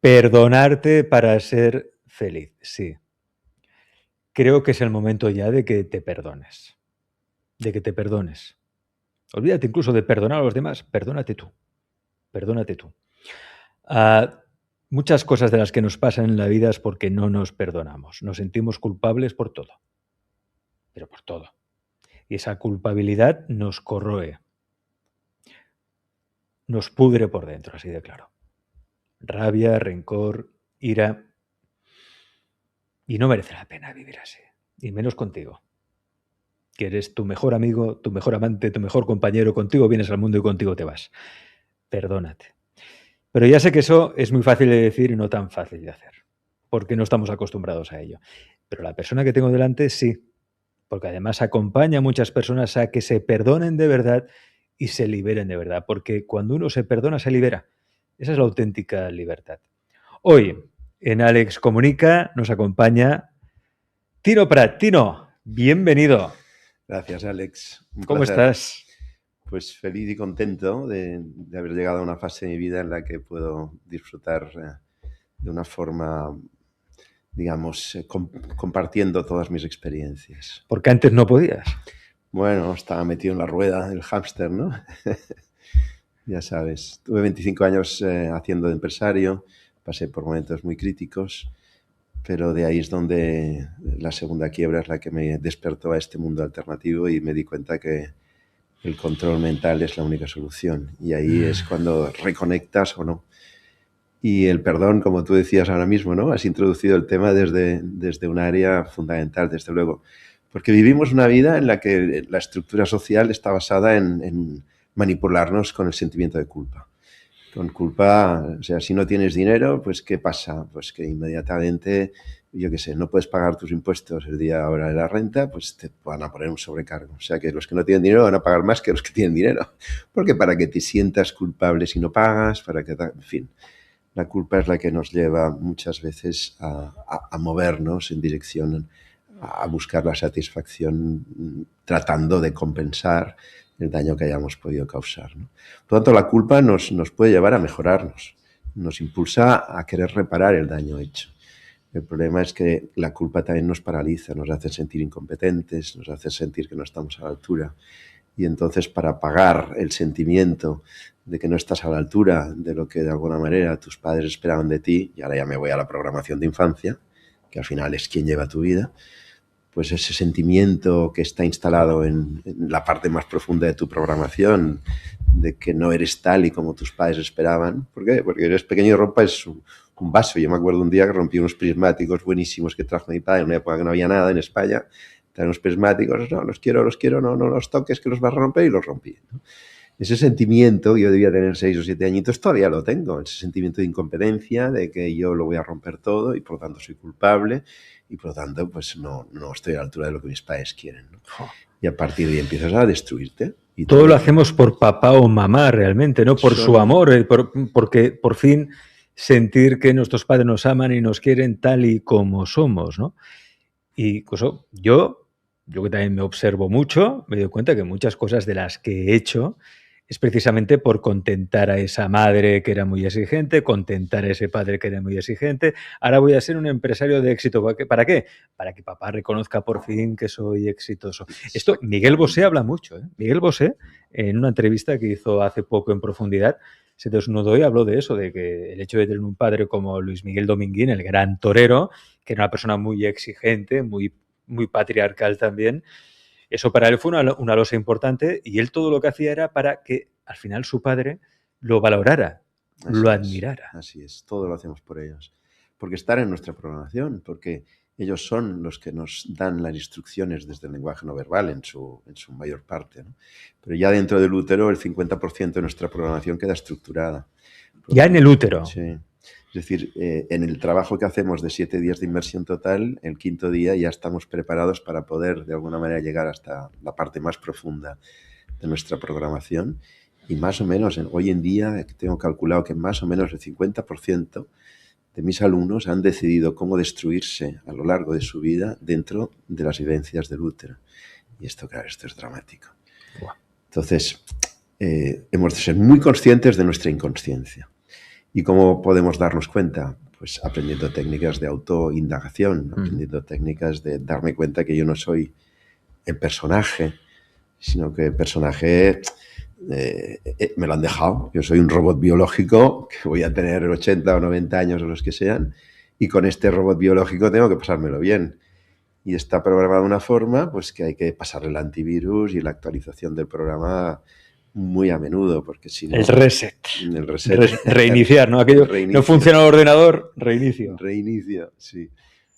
Perdonarte para ser feliz, sí. Creo que es el momento ya de que te perdones, de que te perdones. Olvídate incluso de perdonar a los demás, perdónate tú, perdónate tú. Ah, muchas cosas de las que nos pasan en la vida es porque no nos perdonamos. Nos sentimos culpables por todo, pero por todo. Y esa culpabilidad nos corroe, nos pudre por dentro, así de claro. Rabia, rencor, ira. Y no merece la pena vivir así, y menos contigo, que eres tu mejor amigo, tu mejor amante, tu mejor compañero. Contigo vienes al mundo y contigo te vas. Perdónate. Pero ya sé que eso es muy fácil de decir y no tan fácil de hacer, porque no estamos acostumbrados a ello. Pero la persona que tengo delante sí, porque además acompaña a muchas personas a que se perdonen de verdad y se liberen de verdad, porque cuando uno se perdona se libera. Esa es la auténtica libertad. Hoy, en Alex Comunica, nos acompaña Tino Prat. Tino, bienvenido. Gracias, Alex. Un ¿Cómo placer. estás? Pues feliz y contento de haber llegado a una fase de mi vida en la que puedo disfrutar de una forma, digamos, compartiendo todas mis experiencias. Porque antes no podías. Bueno, estaba metido en la rueda del hámster, ¿no? Ya sabes, tuve 25 años haciendo de empresario, pasé por momentos muy críticos, pero de ahí es donde la segunda quiebra es la que me despertó a este mundo alternativo y me di cuenta que el control mental es la única solución. Y ahí es cuando reconectas o no. Y el perdón, como tú decías ahora mismo, ¿no? Has introducido el tema desde un área fundamental, desde luego. Porque vivimos una vida en la que la estructura social está basada en manipularnos con el sentimiento de culpa. Con culpa, o sea, si no tienes dinero, pues ¿qué pasa? Pues que inmediatamente, yo qué sé, no puedes pagar tus impuestos el día ahora de la renta, pues te van a poner un sobrecargo. O sea, que los que no tienen dinero van a pagar más que los que tienen dinero. Porque para que te sientas culpable si no pagas, para que, en fin, la culpa es la que nos lleva muchas veces a movernos en dirección a buscar la satisfacción tratando de compensar el daño que hayamos podido causar, ¿no? Por lo tanto, la culpa nos puede llevar a mejorarnos, nos impulsa a querer reparar el daño hecho. El problema es que la culpa también nos paraliza, nos hace sentir incompetentes, nos hace sentir que no estamos a la altura. Y entonces, para pagar el sentimiento de que no estás a la altura de lo que de alguna manera tus padres esperaban de ti, y ahora ya me voy a la programación de infancia, que al final es quien lleva tu vida, pues ese sentimiento que está instalado en la parte más profunda de tu programación, de que no eres tal y como tus padres esperaban. ¿Por qué? Porque eres pequeño y rompes un vaso. Yo me acuerdo un día que rompí unos prismáticos buenísimos que trajo mi padre en una época que no había nada en España. Traen unos prismáticos, no, los quiero, no los toques, que los vas a romper, y los rompí, ¿no? Ese sentimiento, yo debía tener 6 o 7 añitos, todavía lo tengo, ese sentimiento de incompetencia, de que yo lo voy a romper todo y por lo tanto soy culpable y por lo tanto pues no estoy a la altura de lo que mis padres quieren, ¿no? Y a partir de ahí empiezas a destruirte. Y todo lo hacemos por papá o mamá realmente, no por su amor, porque por fin sentir que nuestros padres nos aman y nos quieren tal y como somos, ¿no? Y eso, yo que también me observo mucho, me doy cuenta que muchas cosas de las que he hecho es precisamente por contentar a esa madre que era muy exigente, contentar a ese padre que era muy exigente. Ahora voy a ser un empresario de éxito. ¿Para qué? Para que papá reconozca por fin que soy exitoso. Esto Miguel Bosé habla mucho, ¿eh? Miguel Bosé, en una entrevista que hizo hace poco en Profundidad, se desnudó y habló de eso, de que el hecho de tener un padre como Luis Miguel Dominguín, el gran torero, que era una persona muy exigente, muy patriarcal también, eso para él fue una losa importante, y él todo lo que hacía era para que al final su padre lo valorara, lo admirara. Así es, todo lo hacemos por ellos. Porque están en nuestra programación, porque ellos son los que nos dan las instrucciones desde el lenguaje no verbal en su mayor parte, ¿no? Pero ya dentro del útero el 50% de nuestra programación queda estructurada. Ya en el útero. Sí. Es decir, en el trabajo que hacemos de 7 días de inmersión total, el 5.º día ya estamos preparados para poder de alguna manera llegar hasta la parte más profunda de nuestra programación. Y más o menos, hoy en día tengo calculado que más o menos el 50% de mis alumnos han decidido cómo destruirse a lo largo de su vida dentro de las vivencias del útero. Y esto, claro, esto es dramático. Entonces, hemos de ser muy conscientes de nuestra inconsciencia. ¿Y cómo podemos darnos cuenta? Pues aprendiendo técnicas de autoindagación, aprendiendo técnicas de darme cuenta que yo no soy el personaje, sino que el personaje me lo han dejado. Yo soy un robot biológico que voy a tener 80 o 90 años o los que sean, y con este robot biológico tengo que pasármelo bien. Y está programado de una forma pues que hay que pasarle el antivirus y la actualización del programa muy a menudo, porque si no... El reset. El reset. Reiniciar, ¿no? Aquello, no funciona el ordenador, reinicio. Reinicio, sí.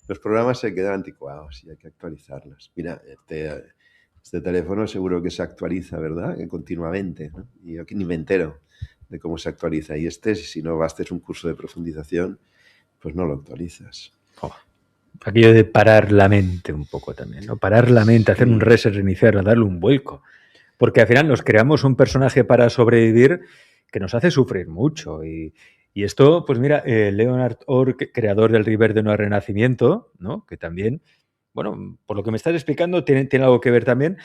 Los programas se quedan anticuados y hay que actualizarlos. Mira, este teléfono seguro que se actualiza, ¿verdad? Continuamente, ¿no? Y yo aquí ni me entero de cómo se actualiza. Y si no bastes un curso de profundización, pues no lo actualizas. Oh. Aquello de parar la mente un poco también, ¿no? Parar la mente, hacer un reset, reiniciar, darle un vuelco. Porque al final nos creamos un personaje para sobrevivir que nos hace sufrir mucho. Y esto, pues mira, Leonard Orr, creador del River de Nuevo Renacimiento, ¿no? Que también, bueno, por lo que me estás explicando, tiene algo que ver también.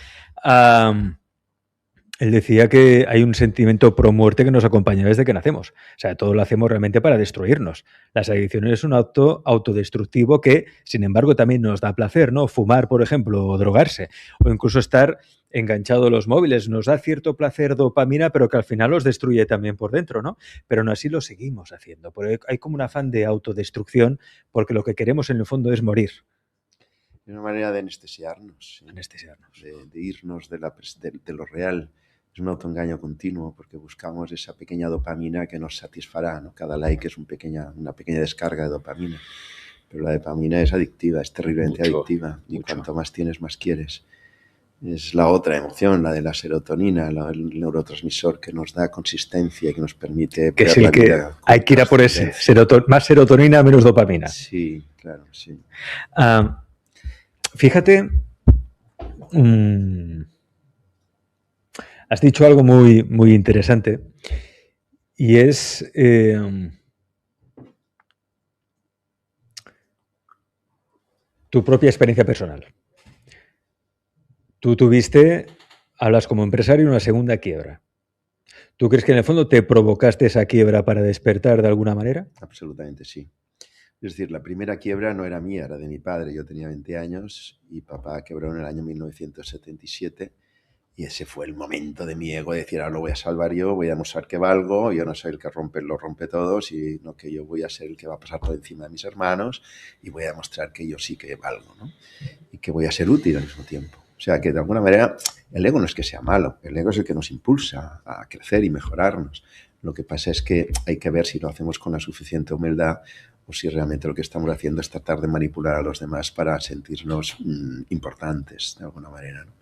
Él decía que hay un sentimiento pro muerte que nos acompaña desde que nacemos. O sea, todo lo hacemos realmente para destruirnos. Las adicciones es un acto autodestructivo que, sin embargo, también nos da placer, ¿no? Fumar, por ejemplo, o drogarse, o incluso estar enganchado a los móviles. Nos da cierto placer, dopamina, pero que al final los destruye también por dentro, ¿no? Pero aún así lo seguimos haciendo. Porque hay como un afán de autodestrucción porque lo que queremos en el fondo es morir. Es una manera de anestesiarnos. ¿Sí? Anestesiarnos. De irnos de lo real. Es un autoengaño continuo porque buscamos esa pequeña dopamina que nos satisfará, ¿no? Cada like es una pequeña descarga de dopamina. Pero la dopamina es adictiva, es terriblemente adictiva. Y cuanto más tienes, más quieres. Es la otra emoción, la de la serotonina, el neurotransmisor que nos da consistencia y que nos permite... Que es el que hay que ir a por ese. Más serotonina, menos dopamina. Sí, claro, sí. Fíjate... has dicho algo muy, muy interesante y es tu propia experiencia personal. Tú hablas como empresario, una segunda quiebra. ¿Tú crees que en el fondo te provocaste esa quiebra para despertar de alguna manera? Absolutamente sí. Es decir, la primera quiebra no era mía, era de mi padre. Yo tenía 20 años y papá quebró en el año 1977. Y ese fue el momento de mi ego de decir, ahora lo voy a salvar yo, voy a demostrar que valgo, yo no soy el que lo rompe todo, sino que yo voy a ser el que va a pasar por encima de mis hermanos y voy a demostrar que yo sí que valgo, ¿no? Y que voy a ser útil al mismo tiempo. O sea, que de alguna manera el ego no es que sea malo, el ego es el que nos impulsa a crecer y mejorarnos. Lo que pasa es que hay que ver si lo hacemos con la suficiente humildad o si realmente lo que estamos haciendo es tratar de manipular a los demás para sentirnos importantes de alguna manera, ¿no?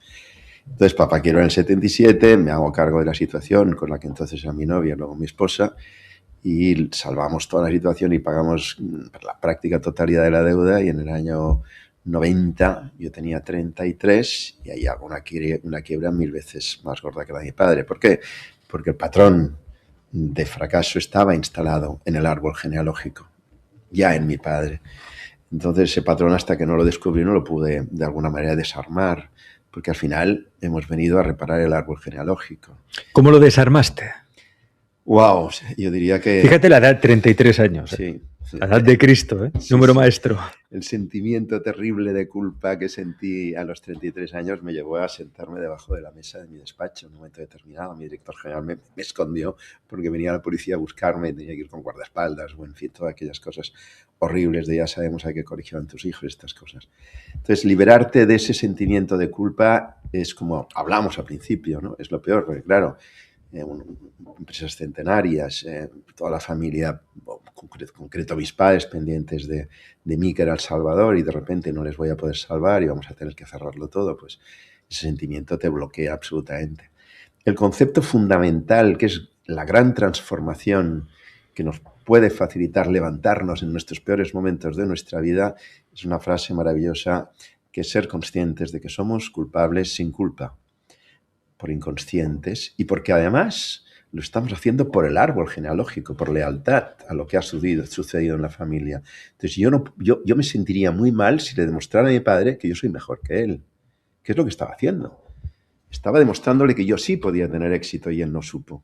Entonces, papá quiero en el 77, me hago cargo de la situación con la que entonces era mi novia, luego mi esposa, y salvamos toda la situación y pagamos la práctica totalidad de la deuda. Y en el año 90 yo tenía 33 y ahí hago una quiebra 1000 veces más gorda que la de mi padre. ¿Por qué? Porque el patrón de fracaso estaba instalado en el árbol genealógico, ya en mi padre. Entonces ese patrón, hasta que no lo descubrí, no lo pude de alguna manera desarmar, porque al final hemos venido a reparar el árbol genealógico. ¿Cómo lo desarmaste? Wow, yo diría que... Fíjate la edad, 33 años. Sí. La edad de Cristo, ¿eh? Sí, número maestro. El sentimiento terrible de culpa que sentí a los 33 años me llevó a sentarme debajo de la mesa de mi despacho. En un momento determinado, mi director general me escondió porque venía la policía a buscarme, tenía que ir con guardaespaldas, o en fin, todas aquellas cosas horribles de ya sabemos a qué colegio van tus hijos, estas cosas. Entonces, liberarte de ese sentimiento de culpa es como hablamos al principio, ¿no? Es lo peor, porque claro, empresas centenarias, toda la familia, concreto mis padres, pendientes de mí, que era el salvador, y de repente no les voy a poder salvar y vamos a tener que cerrarlo todo, pues ese sentimiento te bloquea absolutamente. El concepto fundamental, que es la gran transformación que nos puede facilitar levantarnos en nuestros peores momentos de nuestra vida, es una frase maravillosa, que es ser conscientes de que somos culpables sin culpa, por inconscientes, y porque además lo estamos haciendo por el árbol genealógico, por lealtad a lo que ha sucedido en la familia. Entonces yo me sentiría muy mal si le demostrara a mi padre que yo soy mejor que él. ¿Qué es lo que estaba haciendo? Estaba demostrándole que yo sí podía tener éxito y él no supo.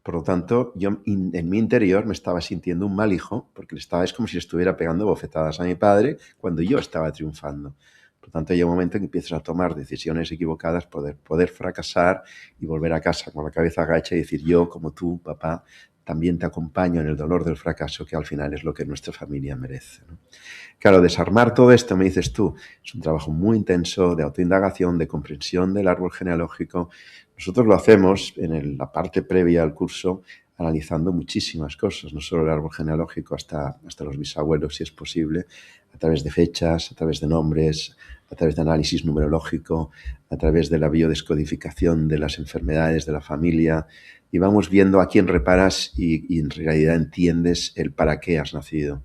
Por lo tanto, yo en mi interior me estaba sintiendo un mal hijo, porque es como si le estuviera pegando bofetadas a mi padre cuando yo estaba triunfando. Por lo tanto, hay un momento en que empiezas a tomar decisiones equivocadas, poder fracasar y volver a casa con la cabeza agacha y decir, yo, como tú, papá, también te acompaño en el dolor del fracaso, que al final es lo que nuestra familia merece, ¿no? Claro, desarmar todo esto, me dices tú, es un trabajo muy intenso de autoindagación, de comprensión del árbol genealógico. Nosotros lo hacemos en la parte previa al curso, analizando muchísimas cosas, no solo el árbol genealógico, hasta los bisabuelos, si es posible, a través de fechas, a través de nombres, a través de análisis numerológico, a través de la biodescodificación de las enfermedades de la familia, y vamos viendo a quién reparas y en realidad entiendes el para qué has nacido.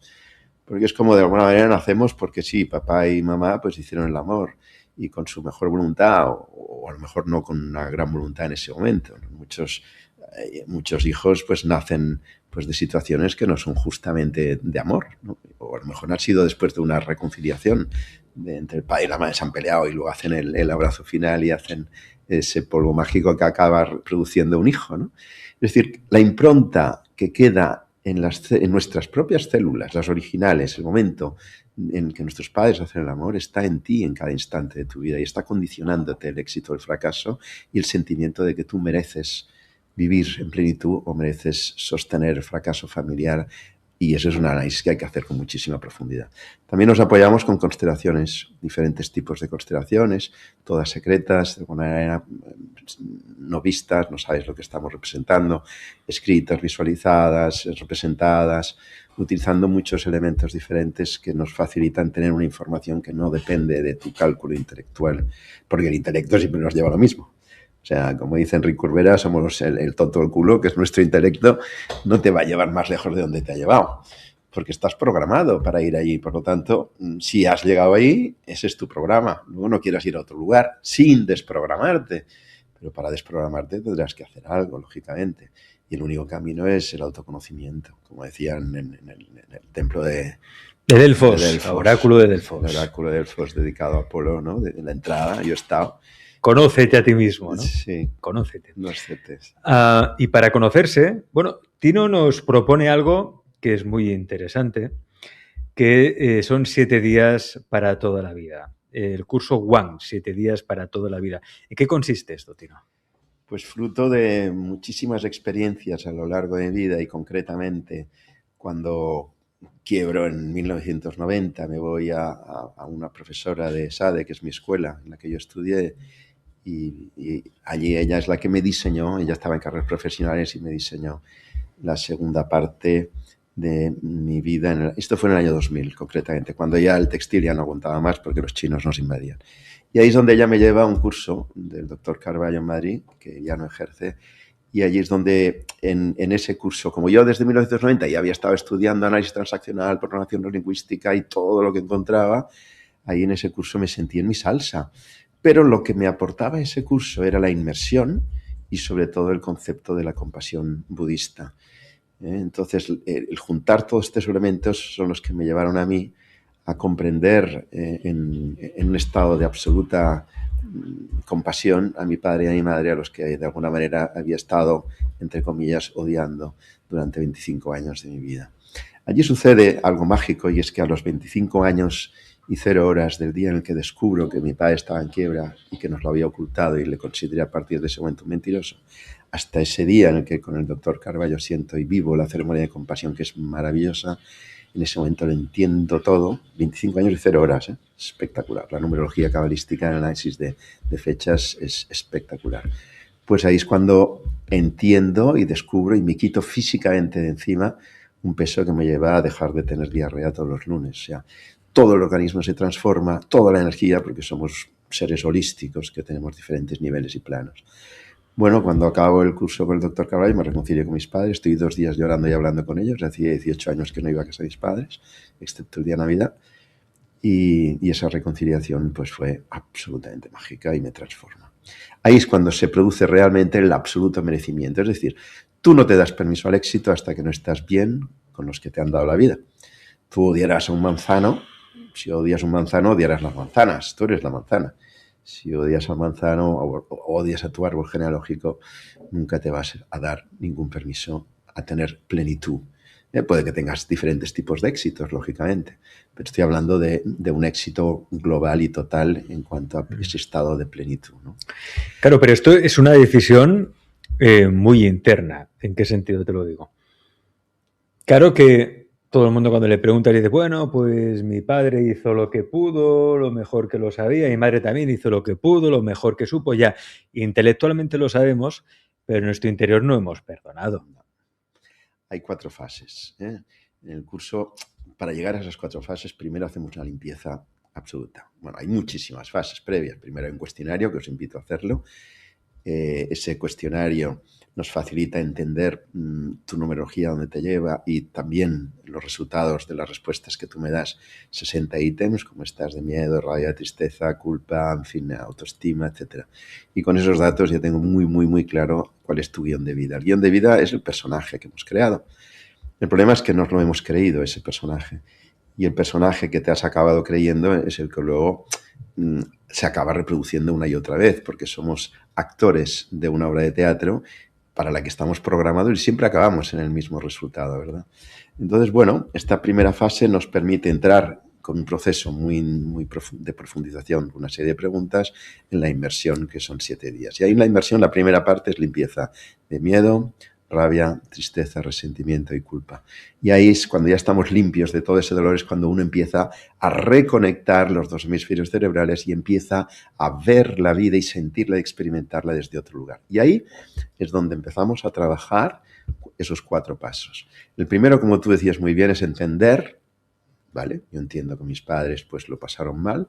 Porque es como de alguna manera nacemos porque sí, papá y mamá pues hicieron el amor y con su mejor voluntad o a lo mejor no con una gran voluntad en ese momento, ¿no? Muchos hijos pues nacen pues de situaciones que no son justamente de amor, ¿no? O a lo mejor han sido después de una reconciliación entre el padre y la madre, se han peleado y luego hacen el abrazo final y hacen ese polvo mágico que acaba produciendo un hijo, ¿no? Es decir, la impronta que queda en nuestras propias células, las originales, el momento en que nuestros padres hacen el amor, está en ti en cada instante de tu vida y está condicionándote el éxito o el fracaso y el sentimiento de que tú mereces vivir en plenitud o mereces sostener el fracaso familiar, y eso es un análisis que hay que hacer con muchísima profundidad. También nos apoyamos con constelaciones, diferentes tipos de constelaciones, todas secretas, de alguna manera no vistas, no sabes lo que estamos representando, escritas, visualizadas, representadas, utilizando muchos elementos diferentes que nos facilitan tener una información que no depende de tu cálculo intelectual, porque el intelecto siempre nos lleva a lo mismo. O sea, como dice Enrique Corbera, somos el tonto del culo, que es nuestro intelecto, no te va a llevar más lejos de donde te ha llevado, porque estás programado para ir allí. Por lo tanto, si has llegado ahí, ese es tu programa. Luego no quieras ir a otro lugar sin desprogramarte, pero para desprogramarte tendrás que hacer algo, lógicamente. Y el único camino es el autoconocimiento, como decían en el templo de Delfos, oráculo de Delfos. El oráculo de Delfos dedicado a Apolo, ¿no? De la entrada, yo he estado. Conócete a ti mismo, ¿no? Sí. Conócete. No aceptes. Y para conocerse, bueno, Tino nos propone algo que es muy interesante, que son 7 días para toda la vida. El curso One, 7 días para toda la vida. ¿En qué consiste esto, Tino? Pues fruto de muchísimas experiencias a lo largo de mi vida y concretamente cuando quiebro en 1990, me voy a una profesora de SADE, que es mi escuela en la que yo estudié, y allí ella es la que me diseñó, ella estaba en carreras profesionales y me diseñó la segunda parte de mi vida. Esto fue en el año 2000, concretamente, cuando ya el textil ya no aguantaba más porque los chinos nos invadían. Y ahí es donde ella me lleva a un curso del doctor Carballo en Madrid, que ya no ejerce, y allí es donde en ese curso, como yo desde 1990 ya había estado estudiando análisis transaccional, programación neurolingüística y todo lo que encontraba, ahí en ese curso me sentí en mi salsa. Pero lo que me aportaba ese curso era la inmersión y sobre todo el concepto de la compasión budista. Entonces, el juntar todos estos elementos son los que me llevaron a mí a comprender en un estado de absoluta compasión a mi padre y a mi madre, a los que de alguna manera había estado, entre comillas, odiando durante 25 años de mi vida. Allí sucede algo mágico, y es que a los 25 años y 0 horas del día en el que descubro que mi padre estaba en quiebra y que nos lo había ocultado y le consideré a partir de ese momento un mentiroso, hasta ese día en el que con el doctor Carballo siento y vivo la ceremonia de compasión, que es maravillosa, en ese momento lo entiendo todo. 25 años y 0 horas, ¿eh? Espectacular. La numerología cabalística, el análisis de fechas es espectacular. Pues ahí es cuando entiendo y descubro y me quito físicamente de encima un peso que me lleva a dejar de tener diarrea todos los lunes. O sea, todo el organismo se transforma, toda la energía, porque somos seres holísticos que tenemos diferentes niveles y planos. Bueno, cuando acabo el curso con el doctor Carvalho me reconcilié con mis padres, estoy 2 días llorando y hablando con ellos, hacía 18 años que no iba a casa de mis padres, excepto el día de Navidad, y esa reconciliación pues fue absolutamente mágica y me transforma. Ahí es cuando se produce realmente el absoluto merecimiento, es decir, tú no te das permiso al éxito hasta que no estás bien con los que te han dado la vida. Tú odiarás a un manzano, si odias un manzano odiarás las manzanas, tú eres la manzana. Si odias al manzano o odias a tu árbol genealógico, nunca te vas a dar ningún permiso a tener plenitud. Puede que tengas diferentes tipos de éxitos, lógicamente, pero estoy hablando de un éxito global y total en cuanto a ese estado de plenitud, ¿no? Claro, pero esto es una decisión muy interna. ¿En qué sentido te lo digo? Claro que todo el mundo cuando le pregunta dice, bueno, pues mi padre hizo lo que pudo, lo mejor que lo sabía, mi madre también hizo lo que pudo, lo mejor que supo, ya intelectualmente lo sabemos, pero en nuestro interior no hemos perdonado. Hay 4 fases. En el curso, para llegar a esas 4 fases, primero hacemos una limpieza absoluta. Bueno, hay muchísimas fases previas. Primero hay un cuestionario, que os invito a hacerlo. Ese cuestionario nos facilita entender tu numerología, dónde te lleva, y también los resultados de las respuestas que tú me das. 60 ítems, como estás de miedo, rabia, tristeza, culpa, en fin, autoestima, etc. Y con esos datos ya tengo muy, muy, muy claro cuál es tu guión de vida. El guión de vida es el personaje que hemos creado. El problema es que no lo hemos creído, ese personaje. Y el personaje que te has acabado creyendo es el que luego se acaba reproduciendo una y otra vez, porque somos actores de una obra de teatro para la que estamos programados y siempre acabamos en el mismo resultado, ¿verdad? Entonces, bueno, esta primera fase nos permite entrar con un proceso muy de profundización, una serie de preguntas en la inmersión, que son 7 días. Y ahí en la inmersión, la primera parte es limpieza de miedo, rabia, tristeza, resentimiento y culpa. Y ahí es cuando ya estamos limpios de todo ese dolor, es cuando uno empieza a reconectar los 2 hemisferios cerebrales y empieza a ver la vida y sentirla y experimentarla desde otro lugar. Y ahí es donde empezamos a trabajar esos 4 pasos. El primero, como tú decías muy bien, es entender, ¿vale? Yo entiendo que mis padres pues lo pasaron mal,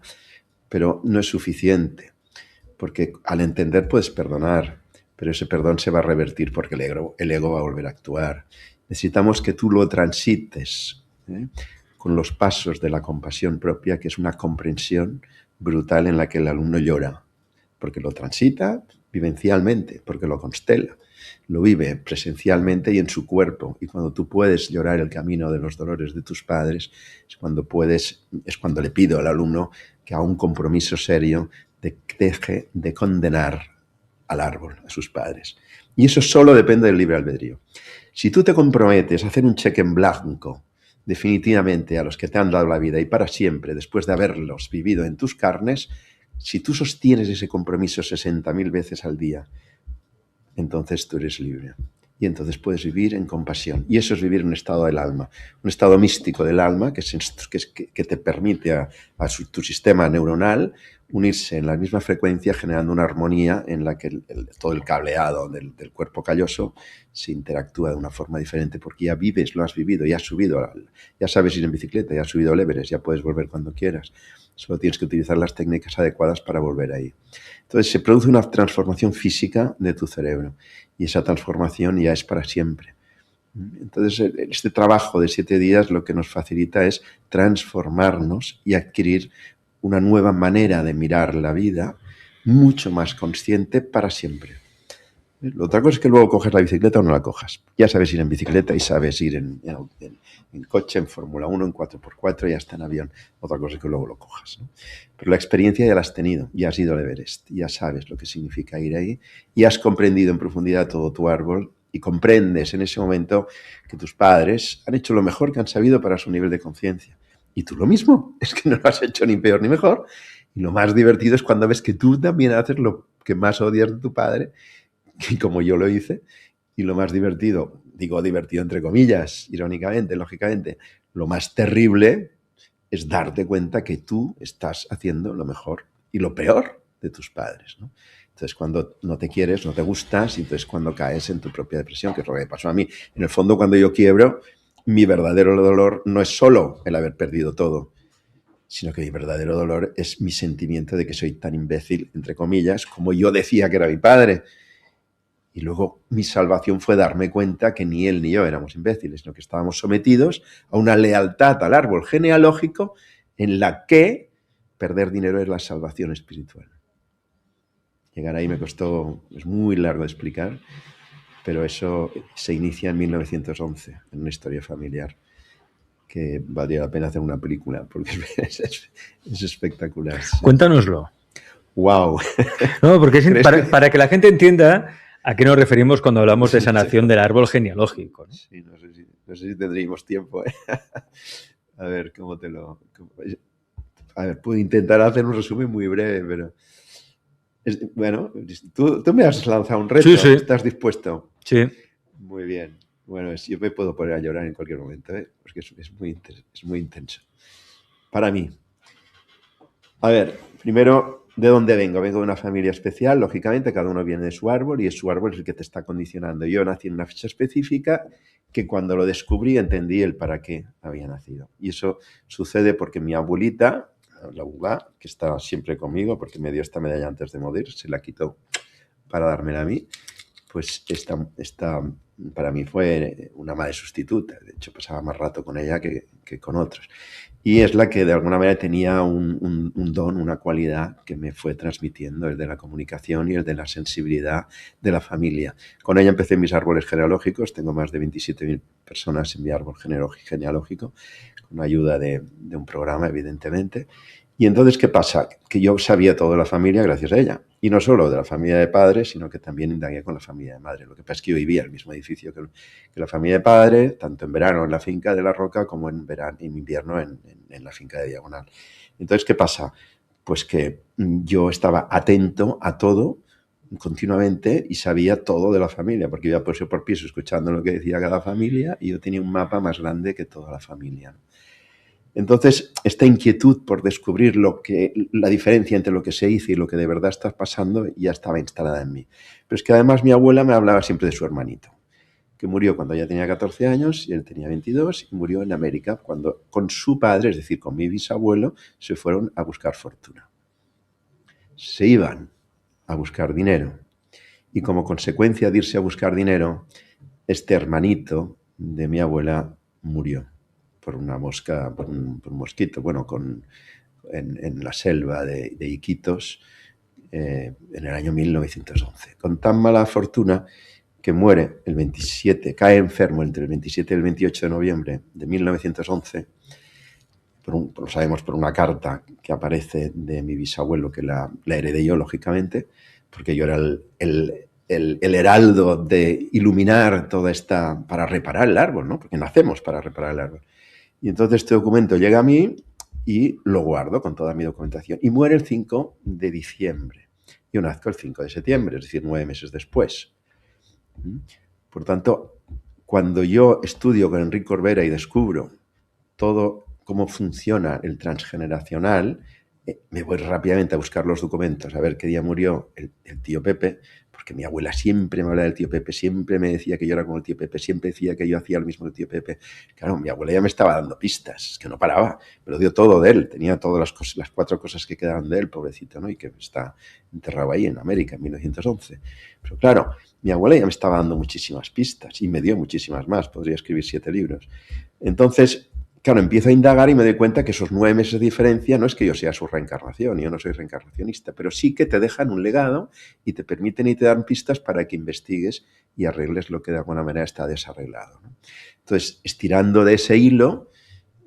pero no es suficiente, porque al entender puedes perdonar, pero ese perdón se va a revertir porque el ego va a volver a actuar. Necesitamos que tú lo transites con los pasos de la compasión propia, que es una comprensión brutal en la que el alumno llora, porque lo transita vivencialmente, porque lo constela, lo vive presencialmente y en su cuerpo. Y cuando tú puedes llorar el camino de los dolores de tus padres, es cuando le pido al alumno que haga un compromiso serio de que deje de condenar al árbol, a sus padres. Y eso solo depende del libre albedrío. Si tú te comprometes a hacer un cheque en blanco definitivamente a los que te han dado la vida y para siempre, después de haberlos vivido en tus carnes, si tú sostienes ese compromiso 60.000 veces al día, entonces tú eres libre. Y entonces puedes vivir en compasión. Y eso es vivir en un estado del alma, un estado místico del alma que te permite a tu sistema neuronal unirse en la misma frecuencia, generando una armonía en la que todo el cableado del cuerpo calloso se interactúa de una forma diferente, porque ya vives, lo has vivido, ya has subido, ya sabes ir en bicicleta, ya has subido al Everest, ya puedes volver cuando quieras. Solo tienes que utilizar las técnicas adecuadas para volver ahí. Entonces se produce una transformación física de tu cerebro y esa transformación ya es para siempre. Entonces este trabajo de 7 días lo que nos facilita es transformarnos y adquirir una nueva manera de mirar la vida mucho más consciente para siempre. La otra cosa es que luego coges la bicicleta o no la cojas. Ya sabes ir en bicicleta y sabes ir en coche, en Fórmula 1, en 4x4 y hasta en avión. Otra cosa es que luego lo cojas, ¿no? Pero la experiencia ya la has tenido, ya has ido al Everest, ya sabes lo que significa ir ahí y has comprendido en profundidad todo tu árbol y comprendes en ese momento que tus padres han hecho lo mejor que han sabido para su nivel de conciencia. Y tú lo mismo, es que no lo has hecho ni peor ni mejor. Y lo más divertido es cuando ves que tú también haces lo que más odias de tu padre, y como yo lo hice, y lo más divertido, digo divertido entre comillas, irónicamente, lógicamente, lo más terrible es darte cuenta que tú estás haciendo lo mejor y lo peor de tus padres, ¿no? Entonces, cuando no te quieres, no te gustas, y entonces cuando caes en tu propia depresión, que es lo que me pasó a mí. En el fondo, cuando yo quiebro, mi verdadero dolor no es solo el haber perdido todo, sino que mi verdadero dolor es mi sentimiento de que soy tan imbécil, entre comillas, como yo decía que era mi padre. Y luego mi salvación fue darme cuenta que ni él ni yo éramos imbéciles, sino que estábamos sometidos a una lealtad al árbol genealógico en la que perder dinero es la salvación espiritual. Llegar ahí me costó, es muy largo de explicar, pero eso se inicia en 1911, en una historia familiar que valdría la pena hacer una película, porque es espectacular. Cuéntanoslo. Wow. No, porque para que la gente entienda a qué nos referimos cuando hablamos de sanación del árbol genealógico, ¿no? Sí, no sé si tendríamos tiempo, ¿eh? A ver, ¿cómo te lo...? A ver, puedo intentar hacer un resumen muy breve, pero... bueno, tú me has lanzado un reto. Sí, sí. ¿Estás dispuesto? Sí. Muy bien. Bueno, yo me puedo poner a llorar en cualquier momento, ¿eh? Porque es muy intenso. Para mí. A ver, primero, ¿de dónde vengo? Vengo de una familia especial, lógicamente, cada uno viene de su árbol y es su árbol el que te está condicionando. Yo nací en una fecha específica que cuando lo descubrí entendí el para qué había nacido. Y eso sucede porque mi abuelita, la Uga, que está siempre conmigo, porque me dio esta medalla antes de morir, se la quitó para dármela a mí, pues esta para mí fue una madre sustituta. De hecho, pasaba más rato con ella que con otros. Y es la que de alguna manera tenía un don, una cualidad que me fue transmitiendo, el de la comunicación y el de la sensibilidad de la familia. Con ella empecé mis árboles genealógicos, tengo más de 27.000 personas en mi árbol genealógico, con ayuda de un programa, evidentemente. Y entonces, ¿qué pasa? Que yo sabía todo de la familia gracias a ella. Y no solo de la familia de padre, sino que también indagué con la familia de madre. Lo que pasa es que yo vivía en el mismo edificio que la familia de padre, tanto en verano en la finca de La Roca como en invierno en la finca de Diagonal. Entonces, ¿qué pasa? Pues que yo estaba atento a todo continuamente y sabía todo de la familia, porque iba por piso escuchando lo que decía cada familia y yo tenía un mapa más grande que toda la familia. Entonces, esta inquietud por descubrir la diferencia entre lo que se hizo y lo que de verdad está pasando ya estaba instalada en mí. Pero es que además mi abuela me hablaba siempre de su hermanito, que murió cuando ella tenía 14 años y él tenía 22 y murió en América cuando con su padre, es decir, con mi bisabuelo, se fueron a buscar fortuna. Se iban a buscar dinero y como consecuencia de irse a buscar dinero, este hermanito de mi abuela murió por una mosca, por un mosquito, bueno, en la selva de Iquitos en el año 1911. Con tan mala fortuna que muere el 27, cae enfermo entre el 27 y el 28 de noviembre de 1911, lo sabemos por una carta que aparece de mi bisabuelo, que la heredé yo, lógicamente, porque yo era el heraldo de iluminar toda esta, para reparar el árbol, ¿no? Porque nacemos para reparar el árbol. Y entonces este documento llega a mí y lo guardo con toda mi documentación. Y muere el 5 de diciembre. Yo nazco el 5 de septiembre, es decir, 9 meses después. Por tanto, cuando yo estudio con Enrique Corbera y descubro todo cómo funciona el transgeneracional, me voy rápidamente a buscar los documentos, a ver qué día murió el tío Pepe, porque mi abuela siempre me hablaba del tío Pepe, siempre me decía que yo era como el tío Pepe, siempre decía que yo hacía lo mismo que el tío Pepe. Claro, mi abuela ya me estaba dando pistas, que no paraba, me lo dio todo de él, tenía todas las 4 cosas que quedaban de él, pobrecito, ¿no? Y que está enterrado ahí en América en 1911. Pero claro, mi abuela ya me estaba dando muchísimas pistas y me dio muchísimas más, podría escribir 7 libros. Entonces, claro, empiezo a indagar y me doy cuenta que esos 9 meses de diferencia no es que yo sea su reencarnación, yo no soy reencarnacionista, pero sí que te dejan un legado y te permiten y te dan pistas para que investigues y arregles lo que de alguna manera está desarreglado, ¿no? Entonces, estirando de ese hilo,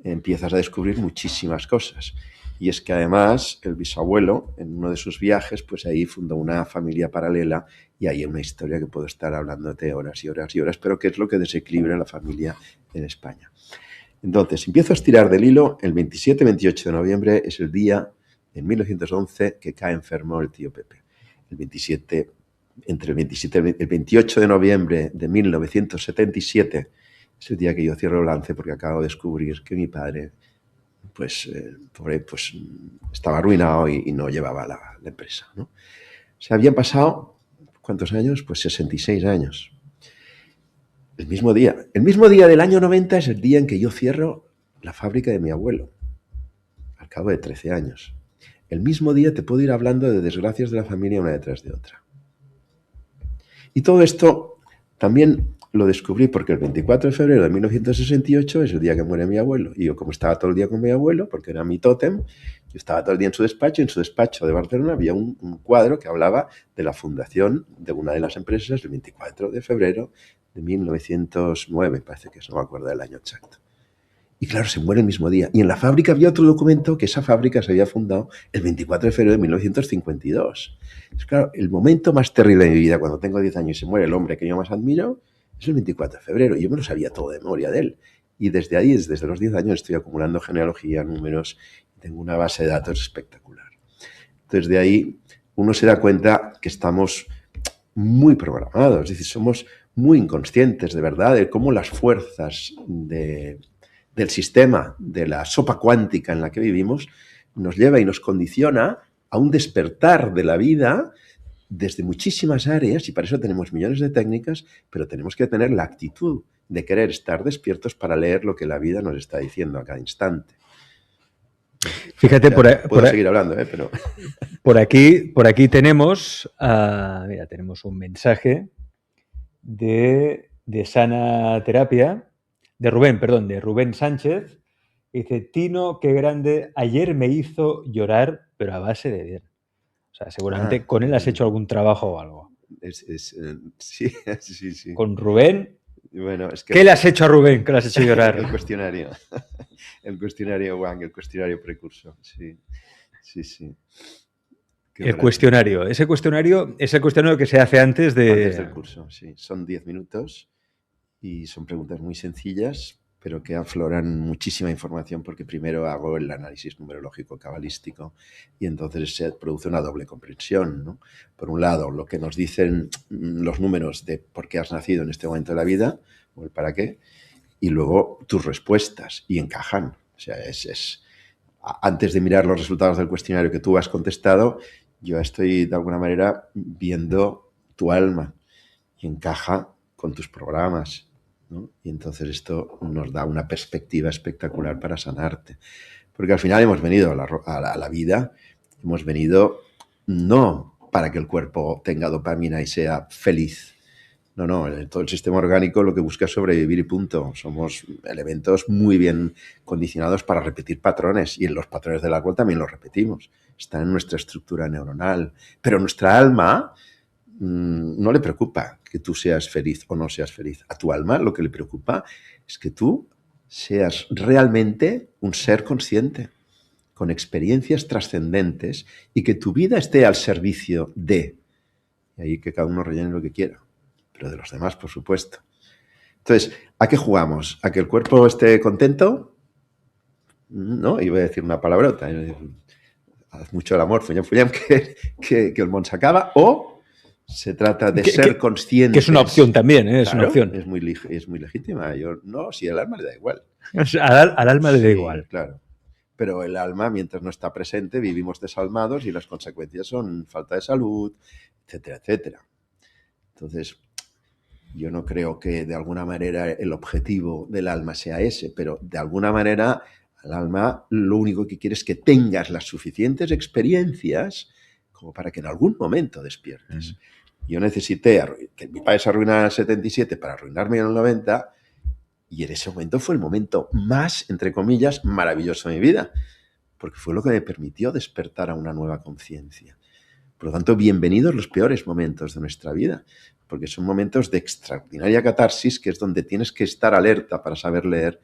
empiezas a descubrir muchísimas cosas. Y es que además el bisabuelo, en uno de sus viajes, pues ahí fundó una familia paralela y hay una historia que puedo estar hablándote horas y horas y horas, pero que es lo que desequilibra la familia en España. Entonces, empiezo a estirar del hilo, el 27-28 de noviembre es el día, en 1911, que cae enfermo el tío Pepe. Entre el 27 y el 28 de noviembre de 1977 es el día que yo cierro el lance porque acabo de descubrir que mi padre, pues, pobre, pues estaba arruinado y no llevaba la empresa, ¿no? Se habían pasado, ¿cuántos años? Pues 66 años. El mismo día del año 90 es el día en que yo cierro la fábrica de mi abuelo, al cabo de 13 años. El mismo día te puedo ir hablando de desgracias de la familia una detrás de otra. Y todo esto también lo descubrí porque el 24 de febrero de 1968 es el día que muere mi abuelo. Y yo, como estaba todo el día con mi abuelo, porque era mi tótem, yo estaba todo el día en su despacho. En su despacho de Barcelona había un cuadro que hablaba de la fundación de una de las empresas el 24 de febrero de 1909, parece que es, no me acuerdo del año exacto. Y claro, se muere el mismo día. Y en la fábrica había otro documento que esa fábrica se había fundado el 24 de febrero de 1952. Entonces, claro, el momento más terrible de mi vida, cuando tengo 10 años y se muere el hombre que yo más admiro, es el 24 de febrero. Y yo me lo sabía todo de memoria de él. Y desde ahí, desde los 10 años, estoy acumulando genealogía, números, tengo una base de datos espectacular. Entonces, de ahí uno se da cuenta que estamos muy programados, es decir, somos muy inconscientes de verdad de cómo las fuerzas del sistema, de la sopa cuántica en la que vivimos, nos lleva y nos condiciona a un despertar de la vida desde muchísimas áreas, y para eso tenemos millones de técnicas, pero tenemos que tener la actitud de querer estar despiertos para leer lo que la vida nos está diciendo a cada instante. Fíjate, puedo seguir hablando, pero... por aquí tenemos, mira, tenemos un mensaje de Sana Terapia, de Rubén Sánchez. Dice, Tino, qué grande, ayer me hizo llorar, pero a base de bien. O sea, seguramente con él has hecho algún trabajo o algo. Sí, sí, sí. Con Rubén. Bueno, es que ¿Qué le has hecho a Rubén? ¿Qué le has hecho llorar? El cuestionario. El cuestionario Wang, el cuestionario precurso. Sí, sí, sí. El cuestionario. Ese cuestionario es el cuestionario que se hace antes del curso, sí. Son 10 minutos y son preguntas muy sencillas, pero que afloran muchísima información porque primero hago el análisis numerológico cabalístico y entonces se produce una doble comprensión, ¿no? Por un lado, lo que nos dicen los números de por qué has nacido en este momento de la vida o el para qué, y luego tus respuestas, y encajan. O sea, antes de mirar los resultados del cuestionario que tú has contestado, yo estoy de alguna manera viendo tu alma y encaja con tus programas, ¿no? Y entonces esto nos da una perspectiva espectacular para sanarte. Porque al final hemos venido a la vida, hemos venido no para que el cuerpo tenga dopamina y sea feliz. No, todo el sistema orgánico lo que busca es sobrevivir y punto. Somos elementos muy bien condicionados para repetir patrones y en los patrones del árbol también los repetimos. Está en nuestra estructura neuronal. Pero nuestra alma no le preocupa que tú seas feliz o no seas feliz. A tu alma lo que le preocupa es que tú seas realmente un ser consciente, con experiencias trascendentes y que tu vida esté al servicio de. Y ahí que cada uno rellene lo que quiera, pero de los demás, por supuesto. Entonces, ¿a qué jugamos? ¿A que el cuerpo esté contento? No, iba a decir una palabrota. Haz mucho el amor, fuñam, que el món s'acaba, o se trata de ser conscientes. Que es una opción también, ¿eh? Es claro, una opción. Es muy legítima. Si el alma le da igual. Al alma le da igual. Claro. Pero el alma, mientras no está presente, vivimos desalmados y las consecuencias son falta de salud, etcétera, etcétera. Entonces, yo no creo que de alguna manera el objetivo del alma sea ese, pero de alguna manera el alma lo único que quiere es que tengas las suficientes experiencias como para que en algún momento despiertes. Yo necesité que mi padre se arruinara en el 77 para arruinarme en el 90, y en ese momento fue el momento más, entre comillas, maravilloso de mi vida, porque fue lo que me permitió despertar a una nueva conciencia. Por lo tanto, bienvenidos los peores momentos de nuestra vida, porque son momentos de extraordinaria catarsis, que es donde tienes que estar alerta para saber leer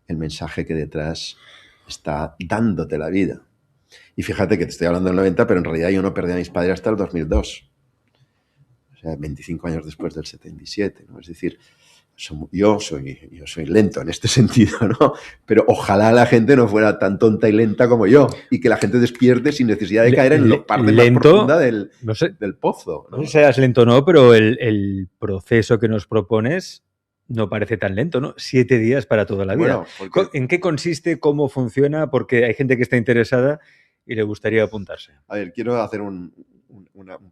el mensaje que detrás está dándote la vida. Y fíjate que te estoy hablando del 90, pero en realidad yo no perdí a mis padres hasta el 2002. O sea, 25 años después del 77, ¿no? Es decir, yo soy lento en este sentido, ¿no? Pero ojalá la gente no fuera tan tonta y lenta como yo y que la gente despierte sin necesidad de caer en la parte más profunda del pozo, ¿no? No sé si seas lento o no, pero el proceso que nos propones no parece tan lento, ¿no? 7 días para toda la vida. Bueno, ¿en qué consiste? ¿Cómo funciona? Porque hay gente que está interesada y le gustaría apuntarse. A ver, quiero hacer un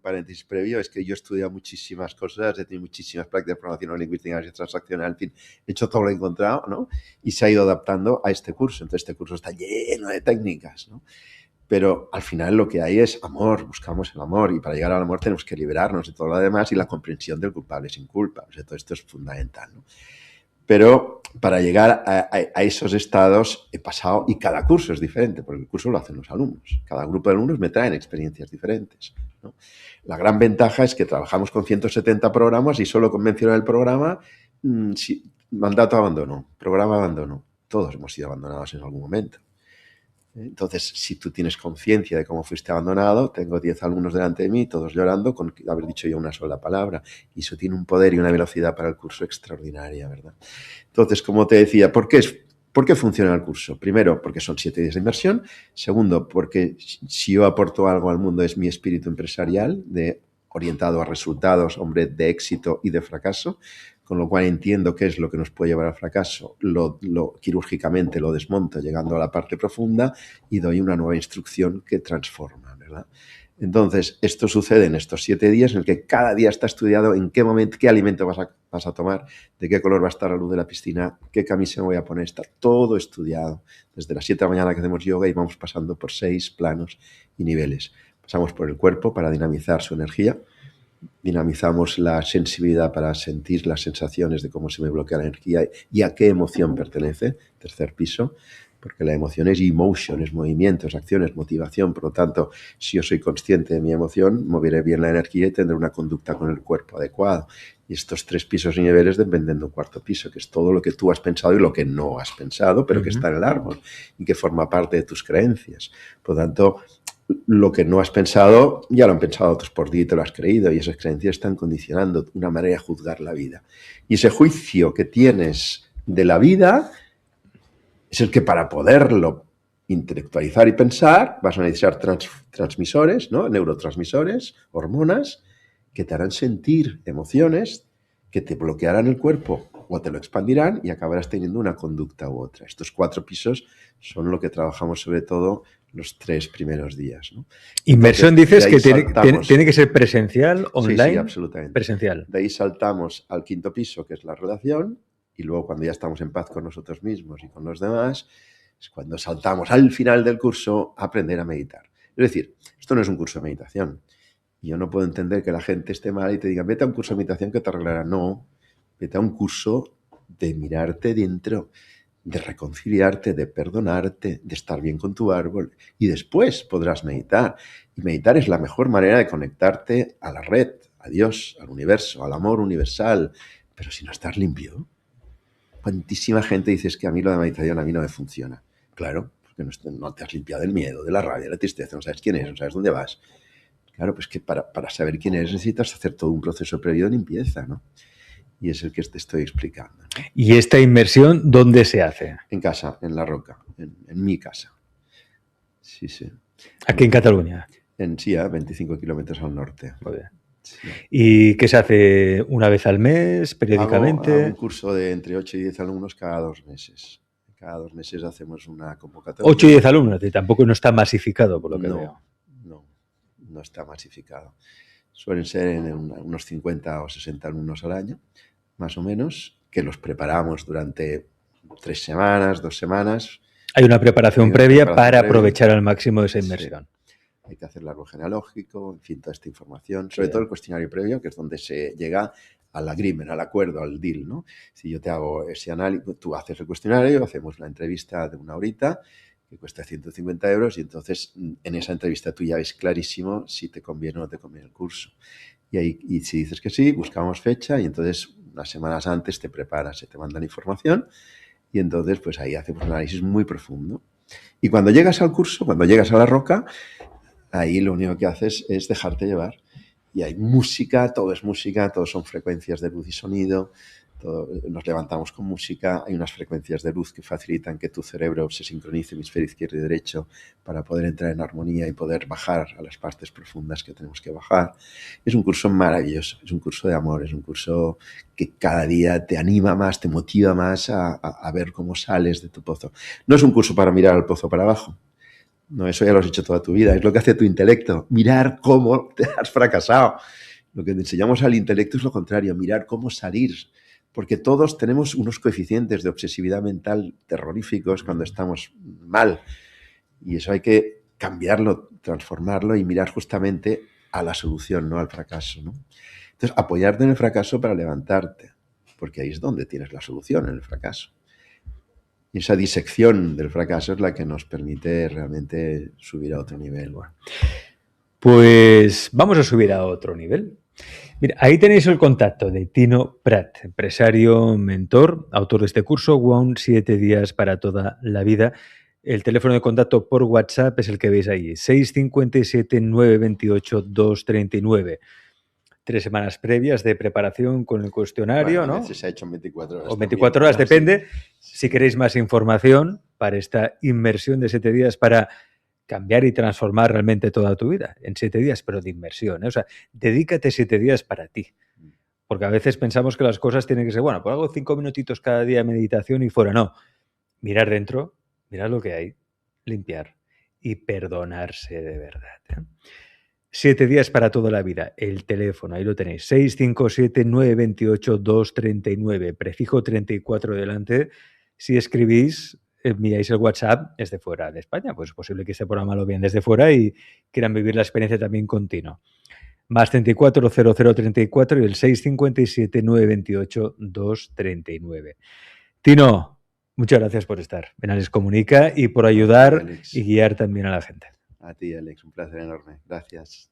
paréntesis previo. Es que yo he estudiado muchísimas cosas, he tenido muchísimas prácticas de programación lingüística y transaccional, en fin, he hecho todo lo que he encontrado, ¿no? Y se ha ido adaptando a este curso. Entonces, este curso está lleno de técnicas, ¿no? Pero al final lo que hay es amor, buscamos el amor, y para llegar al amor tenemos que liberarnos de todo lo demás y la comprensión del culpable sin culpa. O sea, todo esto es fundamental, ¿no? Pero para llegar a esos estados he pasado, y cada curso es diferente, porque el curso lo hacen los alumnos. Cada grupo de alumnos me traen experiencias diferentes, ¿no? La gran ventaja es que trabajamos con 170 programas y solo con mencionar el programa, mandato abandono, programa abandono. Todos hemos sido abandonados en algún momento. Entonces, si tú tienes conciencia de cómo fuiste abandonado, tengo 10 alumnos delante de mí, todos llorando con haber dicho yo una sola palabra. Y eso tiene un poder y una velocidad para el curso extraordinaria, ¿verdad? Entonces, como te decía, ¿por qué funciona el curso? Primero, porque son 7 días de inmersión. Segundo, porque si yo aporto algo al mundo es mi espíritu empresarial, orientado a resultados, hombre, de éxito y de fracaso, con lo cual entiendo qué es lo que nos puede llevar al fracaso, quirúrgicamente lo desmonto llegando a la parte profunda y doy una nueva instrucción que transforma, ¿verdad? Entonces, esto sucede en estos 7 días en el que cada día está estudiado en qué momento, qué alimento vas a tomar, de qué color va a estar la luz de la piscina, qué camisa me voy a poner, está todo estudiado. Desde las 7 de la mañana que hacemos yoga y vamos pasando por 6 planos y niveles. Pasamos por el cuerpo para dinamizar su energía, dinamizamos la sensibilidad para sentir las sensaciones de cómo se me bloquea la energía y a qué emoción pertenece, tercer piso, porque la emoción es emotion, es movimiento, es acción, es motivación. Por lo tanto, si yo soy consciente de mi emoción, moveré bien la energía y tendré una conducta con el cuerpo adecuado. Y estos 3 pisos y niveles dependen de un 4.º piso, que es todo lo que tú has pensado y lo que no has pensado, pero que está en el árbol y que forma parte de tus creencias. Por lo tanto, lo que no has pensado, ya lo han pensado otros por ti y te lo has creído, y esas creencias están condicionando una manera de juzgar la vida. Y ese juicio que tienes de la vida es el que, para poderlo intelectualizar y pensar, vas a necesitar transmisores, ¿no? Neurotransmisores, hormonas, que te harán sentir emociones, que te bloquearán el cuerpo o te lo expandirán y acabarás teniendo una conducta u otra. Estos 4 pisos son lo que trabajamos sobre todo los 3 primeros días, ¿no? Inmersión, dices que tiene que ser presencial, online. Sí, absolutamente. Presencial. De ahí saltamos al 5.º piso, que es la relación, y luego cuando ya estamos en paz con nosotros mismos y con los demás, es cuando saltamos al final del curso a aprender a meditar. Es decir, esto no es un curso de meditación. Yo no puedo entender que la gente esté mal y te diga, vete a un curso de meditación que te arreglará. No, vete a un curso de mirarte dentro, de reconciliarte, de perdonarte, de estar bien con tu árbol, y después podrás meditar. Y meditar es la mejor manera de conectarte a la red, a Dios, al universo, al amor universal. Pero si no estás limpio, cuantísima gente dice que a mí lo de meditación a mí no me funciona. Claro, porque no te has limpiado del miedo, de la rabia, de la tristeza, no sabes quién eres, no sabes dónde vas. Claro, pues que para saber quién eres necesitas hacer todo un proceso previo de limpieza, ¿no? Y es el que te estoy explicando, ¿no? ¿Y esta inmersión dónde se hace? En casa, en La Roca, en mi casa. Sí, sí. Aquí en Cataluña. Sí, a 25 kilómetros al norte. Muy bien. Sí. ¿Y qué se hace una vez al mes, periódicamente? Hago un curso de entre 8 y 10 alumnos cada 2 meses. Cada 2 meses hacemos una convocatoria. 8 y 10 alumnos, y tampoco no está masificado, por lo que veo. No está masificado. Suelen ser en unos 50 o 60 alumnos al año, más o menos, que los preparamos durante 3 semanas, 2 semanas. Hay una preparación previa para aprovechar al máximo esa inmersión. Sí. Hay que hacer el árbol genealógico, en fin, toda esta información. Sobre todo el cuestionario previo, que es donde se llega al agreement, al acuerdo, al deal, ¿no? Si yo te hago ese análisis, tú haces el cuestionario, hacemos la entrevista de 1 horita, que cuesta 150 euros, y entonces en esa entrevista tú ya ves clarísimo si te conviene o no te conviene el curso. Y si dices que sí, buscamos fecha y entonces unas semanas antes te preparas, se te mandan información y entonces pues ahí hacemos un análisis muy profundo. Y cuando llegas al curso, cuando llegas a La Roca, ahí lo único que haces es dejarte llevar. Y hay música, todo son frecuencias de luz y sonido. Nos levantamos con música, hay unas frecuencias de luz que facilitan que tu cerebro se sincronice hemisferio izquierdo y derecho para poder entrar en armonía y poder bajar a las partes profundas que tenemos que bajar. Es un curso maravilloso, es un curso de amor, es un curso que cada día te anima más, te motiva más a ver cómo sales de tu pozo. No es un curso para mirar al pozo para abajo. No, eso ya lo has hecho toda tu vida, es lo que hace tu intelecto, mirar cómo te has fracasado. Lo que te enseñamos al intelecto es lo contrario, mirar cómo salir. Porque todos tenemos unos coeficientes de obsesividad mental terroríficos cuando estamos mal. Y eso hay que cambiarlo, transformarlo y mirar justamente a la solución, no al fracaso, ¿no? Entonces, apoyarte en el fracaso para levantarte, porque ahí es donde tienes la solución, en el fracaso. Y esa disección del fracaso es la que nos permite realmente subir a otro nivel. Pues vamos a subir a otro nivel. Mira, ahí tenéis el contacto de Tino Prat, empresario, mentor, autor de este curso, WOW, 7 días para toda la vida. El teléfono de contacto por WhatsApp es el que veis ahí, 657 928 239. 3 semanas previas de preparación con el cuestionario, Bueno, a ¿no? veces se ha hecho en 24 horas. O 24 horas, también, depende. Sí. Si queréis más información para esta inmersión de 7 días para cambiar y transformar realmente toda tu vida en 7 días, pero de inmersión, ¿eh? O sea, dedícate 7 días para ti. Porque a veces pensamos que las cosas tienen que ser, bueno, pues hago 5 minutitos cada día de meditación y fuera. No, mirar dentro, mirar lo que hay, limpiar y perdonarse de verdad, ¿eh? 7 días para toda la vida. El teléfono, ahí lo tenéis. 657-928-239. Prefijo 34 delante. Si escribís, enviáis el WhatsApp, es de fuera de España. Pues es posible que este programa lo vean desde fuera y quieran vivir la experiencia también continua. Más 34 0034 y el 657-928-239. Tino, muchas gracias por estar en Alex Comunica y por ayudar y guiar también a la gente. A ti, Alex, un placer enorme. Gracias.